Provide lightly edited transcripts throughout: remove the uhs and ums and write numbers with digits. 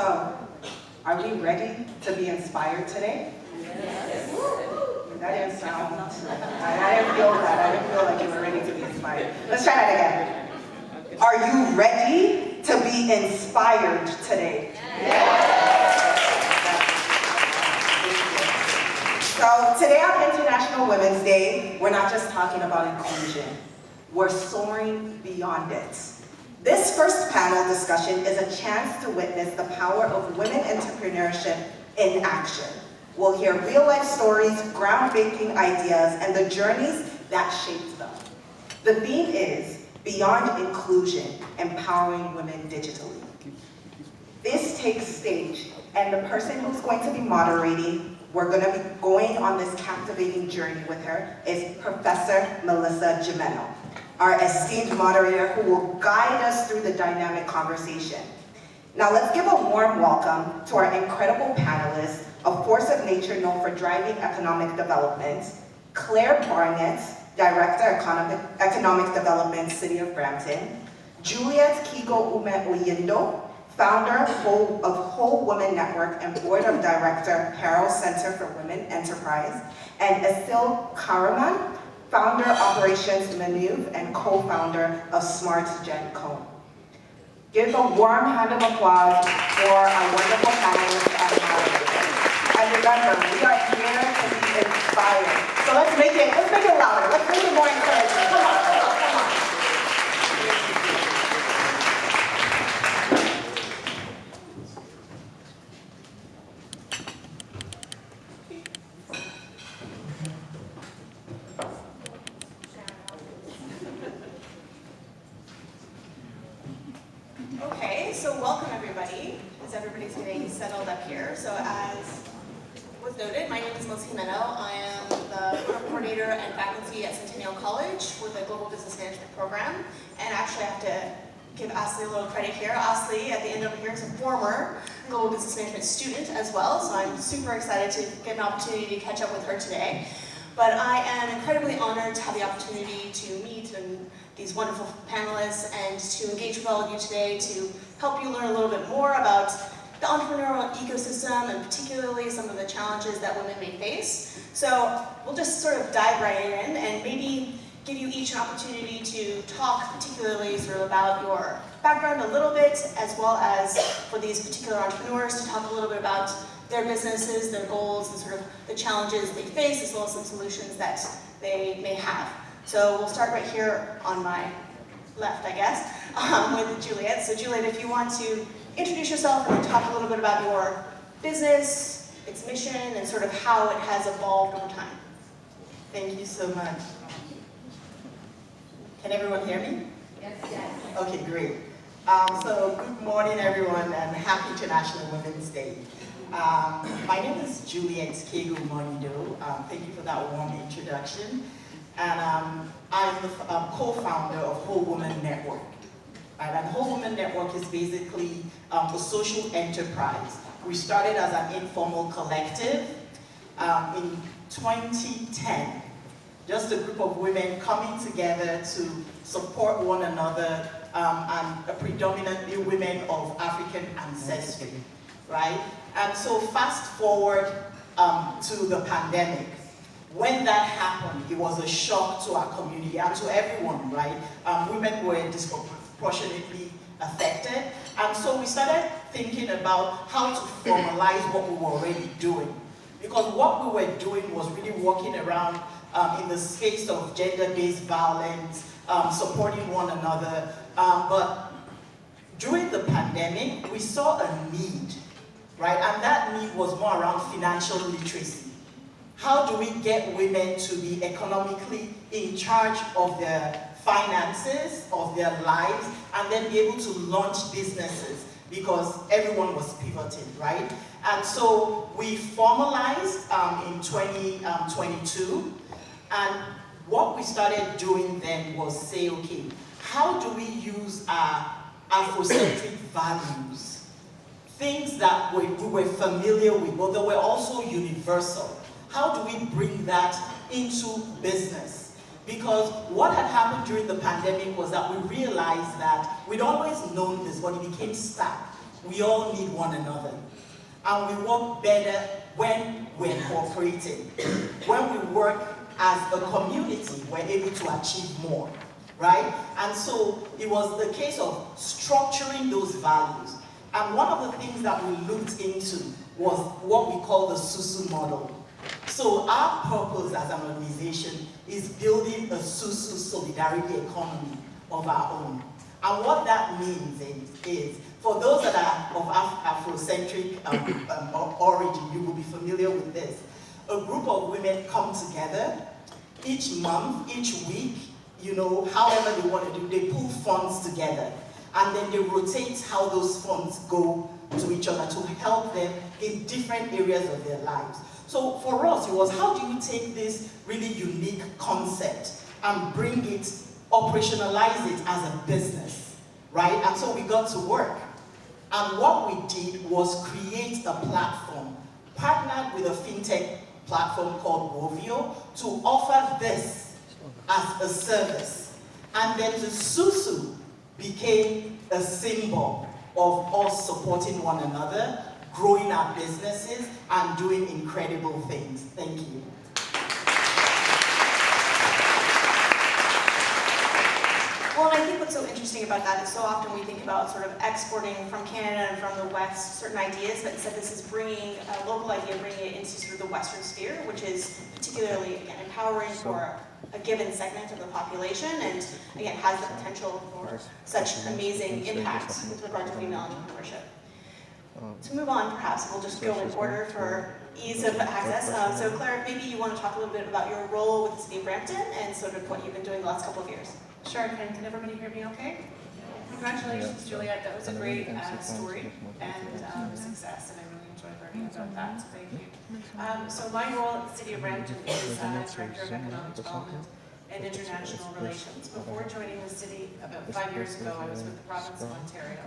So, are we ready to be inspired today? Yes. That didn't sound, I didn't feel that. I didn't feel like you were ready to be inspired. Let's try that again. Are you ready to be inspired today? So today on International Women's Day, we're not just talking about inclusion. We're soaring beyond it. This first panel discussion is a chance to witness the power of women entrepreneurship in action. We'll hear real-life stories, groundbreaking ideas, and the journeys that shaped them. The theme is Beyond Inclusion, Empowering Women Digitally. This takes stage, and the person who's going to be moderating, we're going to be going on this captivating journey with her, is Professor Melissa Jimeno, our esteemed moderator who will guide us through the dynamic conversation. Now let's give a warm welcome to our incredible panelists, a force of nature known for driving economic development, Claire Barnett, Director of Economic Development, City of Brampton, Juliet Kigo Ume Oyindo, Founder of Whole Woman Network and Board of Director, Harrow Center for Women Enterprise, and Asil Karaman, Founder, Operations Manuv, and co-founder of Smart Gen Co. Give a warm hand of applause for our wonderful panelists and moderators. And remember, we are here to be inspired. So let's make it louder. Let's make it more encouraging. Come on. Okay, so welcome everybody, as everybody's getting settled up here. So as was noted, my name is Melissa Jimeno. I am the program coordinator and faculty at Centennial College with the Global Business Management program. And actually I have to give Asli a little credit here. Asli, at the end over here, is a former Global Business Management student as well, so I'm super excited to get an opportunity to catch up with her today. But I am incredibly honored to have the opportunity to meet these wonderful panelists and to engage with all of you today to help you learn a little bit more about the entrepreneurial ecosystem and particularly some of the challenges that women may face. So we'll just sort of dive right in and maybe give you each an opportunity to talk particularly sort of about your background a little bit, as well as for these particular entrepreneurs to talk a little bit about their businesses, their goals, and sort of the challenges they face, as well as some solutions that they may have. So we'll start right here on my left, I guess, with Juliet. So Juliet, if you want to introduce yourself and talk a little bit about your business, its mission, and sort of how it has evolved over time. Thank you so much. Can everyone hear me? Yes. Okay, great. So good morning, everyone, and happy International Women's Day. My name is Juliet Kegu Monido. Thank you for that warm introduction. And I'm the co-founder of Whole Woman Network. And Whole Woman Network is basically a social enterprise. We started as an informal collective in 2010. Just a group of women coming together to support one another, and predominantly women of African ancestry, right? And so fast forward to the pandemic. When that happened, it was a shock to our community and to everyone, right? Women were disproportionately affected. And so we started thinking about how to formalize what we were already doing. Because what we were doing was really walking around in the space of gender-based violence, supporting one another. But during the pandemic, we saw a need, right? And that need was more around financial literacy. How do we get women to be economically in charge of their finances, of their lives, and then be able to launch businesses? Because everyone was pivoting, right? And so we formalized in 2022, and what we started doing then was say, okay, how do we use our Afrocentric values, things that we were familiar with, but they were also universal? How do we bring that into business? Because what had happened during the pandemic was that we realized that we'd always known this, but it became stark. we all need one another. And we work better when we're cooperating. When we work as a community, we're able to achieve more, right? And so it was the case of structuring those values. And one of the things that we looked into was what we call the SUSU model. So our purpose as an organization is building a SUSU solidarity economy of our own. And what that means is for those that are of Afrocentric origin, you will be familiar with this. A group of women come together each month, each week, however they want to do, they pull funds together. And then they rotate how those funds go to each other to help them in different areas of their lives. So for us, it was how do you take this really unique concept and bring it, operationalize it as a business, right? And so we got to work. And what we did was create a platform, partnered with a fintech platform called Wovio to offer this as a service. And then the SUSU became a symbol of us supporting one another, growing our businesses, and doing incredible things. Thank you. Well, and I think what's so interesting about that is so often we think about sort of exporting from Canada and from the West certain ideas, but instead this is bringing a local idea, bringing it into sort of the Western sphere, which is particularly, again, empowering for a given segment of the population, and again, has the potential for such amazing impact with regard to female entrepreneurship. To move on, perhaps we'll just go in order for ease of access. So Claire, maybe you want to talk a little bit about your role with the City of Brampton and sort of what you've been doing the last couple of years. Sure, can everybody hear me okay? Congratulations, Juliet, that was a great story and success, and I really enjoyed learning about that, so thank you. So my role at the City of Brampton is Director of Economic Development and International Relations. Before joining the city about 5 years ago, I was with the province of Ontario,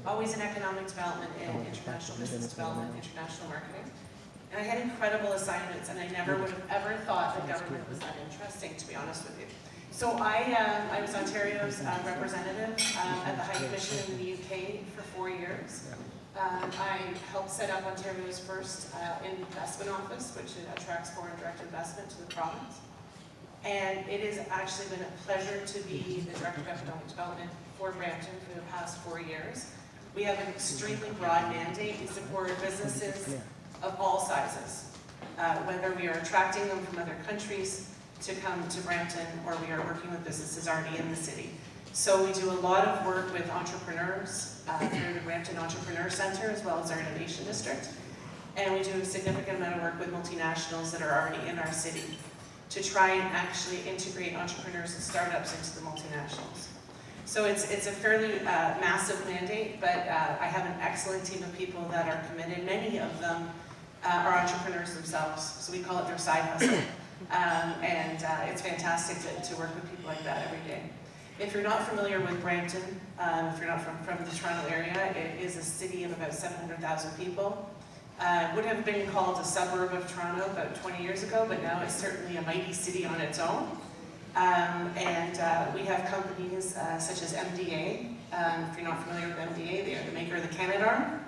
always in economic development and international business development, international marketing. And I had incredible assignments, and I never would have ever thought that government was that interesting, to be honest with you. So I was Ontario's representative at the High Commission in the UK for 4 years. I helped set up Ontario's first investment office, which attracts foreign direct investment to the province. And it has actually been a pleasure to be the Director of Economic Development for Brampton for the past 4 years. We have an extremely broad mandate. We support businesses of all sizes, whether we are attracting them from other countries to come to Brampton, or we are working with businesses already in the city. So we do a lot of work with entrepreneurs through the Brampton Entrepreneur Center, as well as our Innovation District. And we do a significant amount of work with multinationals that are already in our city to try and actually integrate entrepreneurs and startups into the multinationals. So it's a fairly massive mandate, but I have an excellent team of people that are committed. Many of them are entrepreneurs themselves, so we call it their side hustle. It's fantastic to work with people like that every day. If you're not familiar with Brampton, if you're not from the Toronto area, it is a city of about 700,000 people. Would have been called a suburb of Toronto about 20 years ago, but now it's certainly a mighty city on its own. We have companies such as MDA. If you're not familiar with MDA, they are the maker of the Canadarm,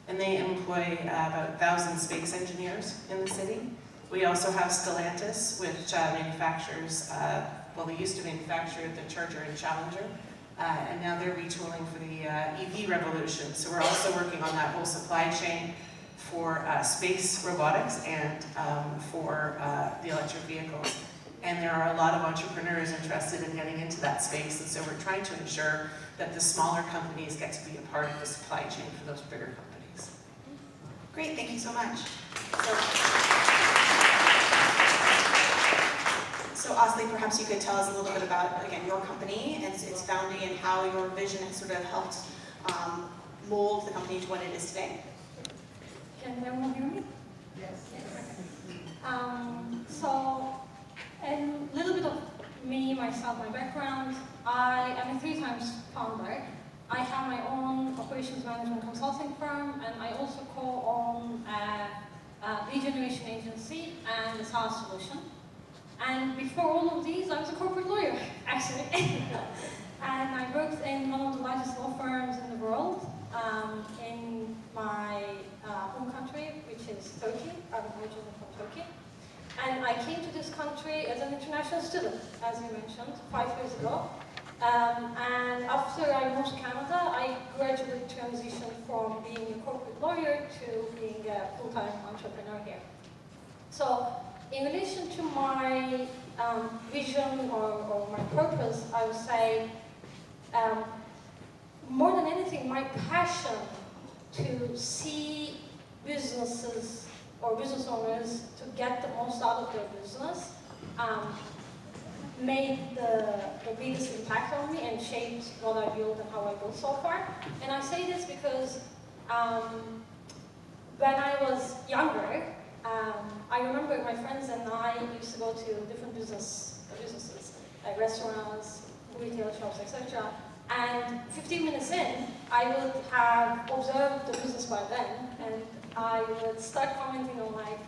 and they employ about 1,000 space engineers in the city. We also have Stellantis, which manufactures, they used to manufacture the Charger and Challenger, and now they're retooling for the EV revolution. So we're also working on that whole supply chain for space robotics and for the electric vehicles. And there are a lot of entrepreneurs interested in getting into that space, and so we're trying to ensure that the smaller companies get to be a part of the supply chain for those bigger companies. Great, thank you so much. So Osley, perhaps you could tell us a little bit about, again, your company and its founding and how your vision has sort of helped mold the company to what it is today. Can everyone hear me? Yes. So, a little bit of me, myself, my background. I am a 3 times founder. I have my own operations management consulting firm, and I also co-own a lead generation agency and a SaaS solution. And before all of these, I was a corporate lawyer, actually. And I worked in one of the largest law firms in the world, in Turkey. And I came to this country as an international student, as you mentioned, 5 years ago. And after I moved to Canada, I gradually transitioned from being a corporate lawyer to being a full-time entrepreneur here. So, in relation to my vision or my purpose, I would say, more than anything, my passion to see businesses or business owners to get the most out of their business made the biggest impact on me and shaped what I built and how I built so far. And I say this because when I was younger, I remember my friends and I used to go to different businesses, like restaurants, retail shops, etc. And 15 minutes in, I would have observed the business by then, and I would start commenting on like,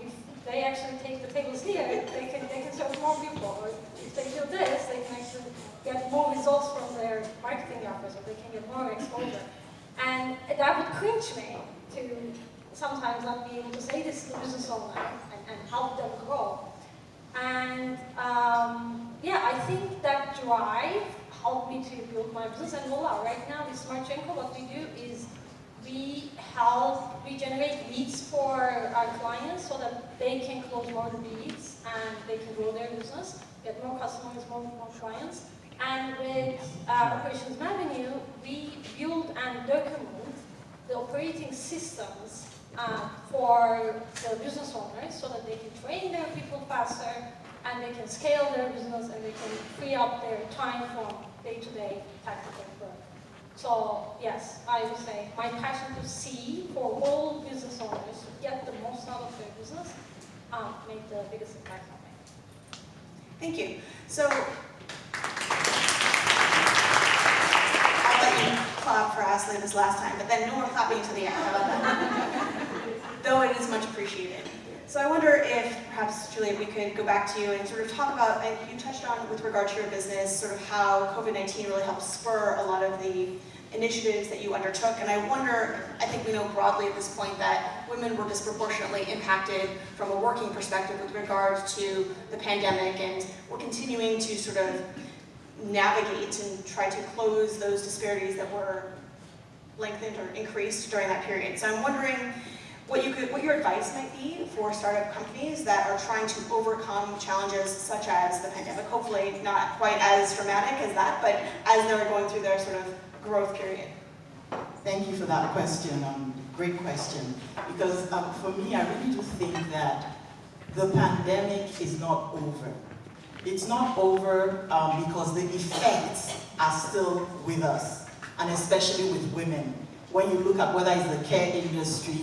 if they actually take the tables here, they can serve more people, or if they do this, they can actually get more results from their marketing efforts, or they can get more exposure. And that would cringe me to sometimes not be able to say this to the business owner and help them grow. And yeah, I think that drive helped me to build my business. And voila, right now with Smartchenko, what we do is we generate leads for our clients so that they can close more leads and they can grow their business, get more customers, more clients. And with Operations Avenue, we build and document the operating systems for the business owners so that they can train their people faster and they can scale their business and they can free up their time from day-to-day tactical work. So yes, I would say my passion to see for all business owners to get the most out of their business made the biggest impact on me. Thank you. So, I'll let you clap for Ashley this last time, but then no more clapping to the end. How about that? Though it is much appreciated. So I wonder if perhaps, Julia, we could go back to you and sort of talk about, you touched on with regard to your business, sort of how COVID-19 really helped spur a lot of the initiatives that you undertook. And I wonder, I think we know broadly at this point that women were disproportionately impacted from a working perspective with regard to the pandemic, and we're continuing to sort of navigate and try to close those disparities that were lengthened or increased during that period. So I'm wondering what your advice might be for startup companies that are trying to overcome challenges such as the pandemic, hopefully not quite as dramatic as that, but as they're going through their sort of growth period. Thank you for that question. Great question. Because for me, I really do think that the pandemic is not over. It's not over because the effects are still with us, and especially with women. When you look at whether it's the care industry,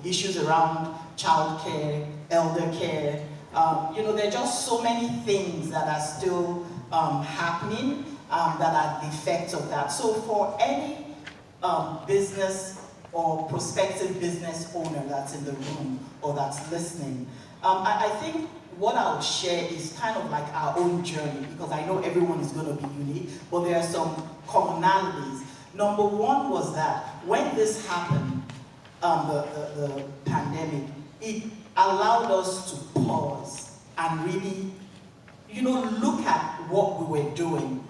issues around childcare, elder care, there are just so many things that are still happening that are the effects of that. So for any business or prospective business owner that's in the room or that's listening, I think what I'll share is kind of like our own journey, because I know everyone is going to be unique, but there are some commonalities. Number one was that when this happened, the pandemic, it allowed us to pause and really, look at what we were doing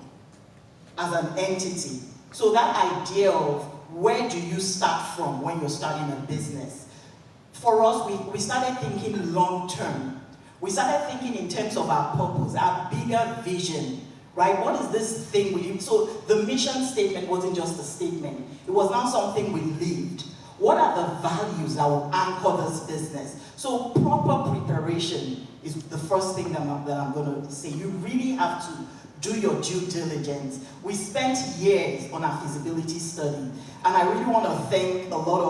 as an entity. So that idea of where do you start from when you're starting a business? For us, we started thinking long term. We started thinking in terms of our purpose, our bigger vision. Right? What is this thing so the mission statement wasn't just a statement. It was now something we lived. What are the values that will anchor this business? So proper preparation is the first thing that I'm going to say. You really have to do your due diligence. We spent years on our feasibility study, and I really want to thank a lot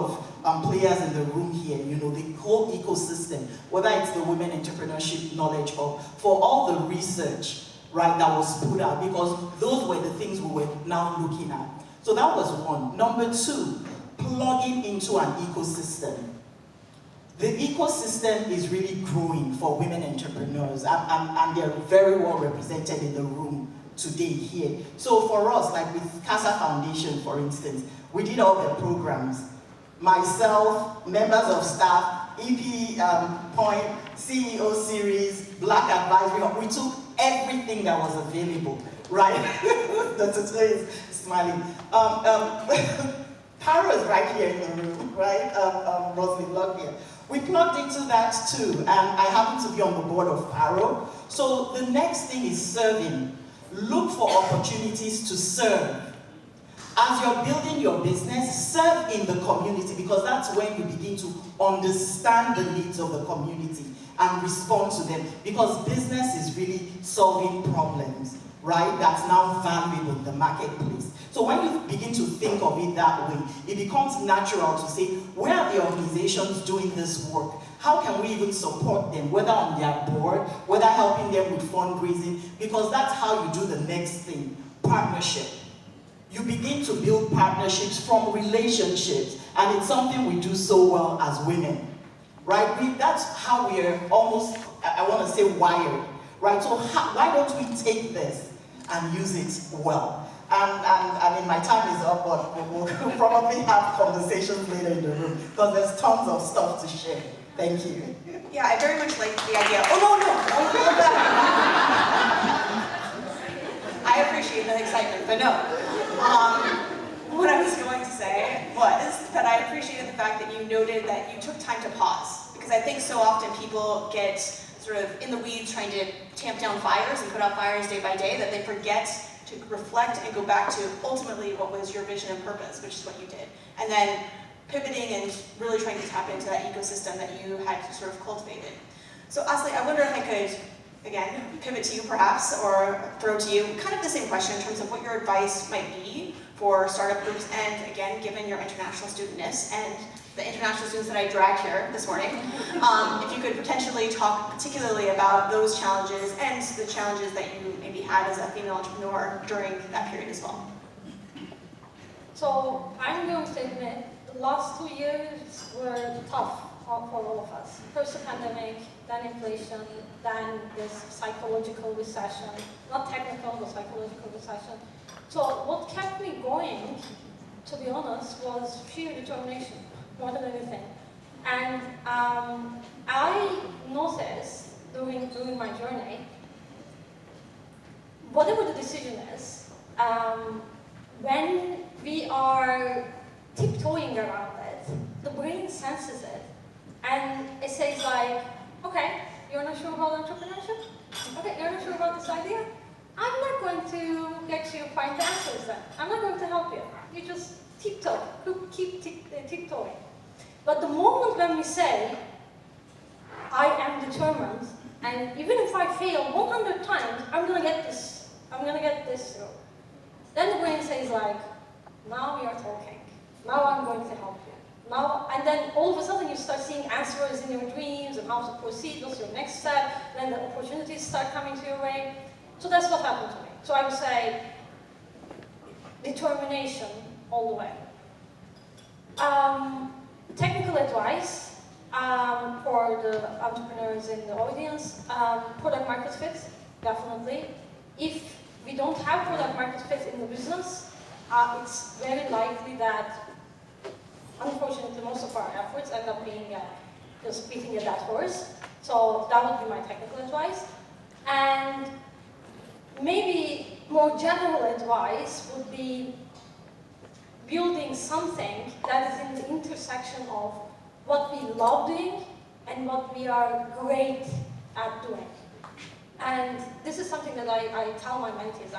of players in the room here, the whole ecosystem, whether it's the Women Entrepreneurship Knowledge Hub, for all the research, right, that was put out, because those were the things we were now looking at. So that was one. Number two, plugging into an ecosystem. The ecosystem is really growing for women entrepreneurs, and they're very well represented in the room today here. So for us, like with Casa Foundation, for instance, we did all the programs. Myself, members of staff, EP point, CEO series, Black Advisory. We took everything that was available, right? Dr. Today is smiling. Paro is right here in the room, right? Rosalie Love here. We plugged into that too, and I happen to be on the board of Paro. So the next thing is serving. Look for opportunities to serve. As you're building your business, serve in the community, because that's when you begin to understand the needs of the community and respond to them, because business is really solving problems, right? That's now valuable in the marketplace. So when you begin to think of it that way, it becomes natural to say, where are the organizations doing this work? How can we even support them, whether on their board, whether helping them with fundraising, because that's how you do the next thing, partnership. You begin to build partnerships from relationships, and it's something we do so well as women, right? That's how we are almost, I want to say, wired, right? So why don't we take this and use it well? And I mean, my time is up, but we'll probably have conversations later in the room, because there's tons of stuff to share. Thank you. Yeah, I very much like the idea. Oh, no, don't hold back. I appreciate the excitement, but no. What I was going to say was that I appreciated the fact that you noted that you took time to pause, because I think so often people get sort of in the weeds trying to tamp down fires and put out fires day by day, that they forget to reflect and go back to ultimately what was your vision and purpose, which is what you did. And then pivoting and really trying to tap into that ecosystem that you had sort of cultivated. So Asli, I wonder if I could, again, pivot to you perhaps, or throw to you kind of the same question in terms of what your advice might be for startup groups, and again, given your international studentness and the international students that I dragged here this morning, if you could potentially talk particularly about those challenges and the challenges that you maybe had as a female entrepreneur during that period as well. So I'm going to admit, the last 2 years were tough for all of us. First the pandemic, then inflation, then this psychological recession. Not technical, but psychological recession. So what kept me going, to be honest, was sheer determination, more than anything. And I noticed during my journey, whatever the decision is, when we are tiptoeing around it, the brain senses it, and it says like, okay, you're not sure about entrepreneurship? Okay, you're not sure about this idea? I'm not going to get you find the answers then. I'm not going to help you. You just tiptoe, keep tiptoeing. But the moment when we say, I am determined, and even if I fail 100 times, I'm gonna get this through. Then the brain says like, now we are talking. Now I'm going to help you. Now, and then all of a sudden you start seeing answers in your dreams and how to proceed, what's your next step, then the opportunities start coming to your way. So that's what happened to me. So I would say, determination all the way. Technical advice for the entrepreneurs in the audience, product market fit, definitely. If we don't have product market fit in the business, it's very likely that, unfortunately, most of our efforts end up being just beating a dead horse. So that would be my technical advice. And maybe more general advice would be building something that is in the intersection of what we love doing and what we are great at doing. And this is something that I tell my mentees.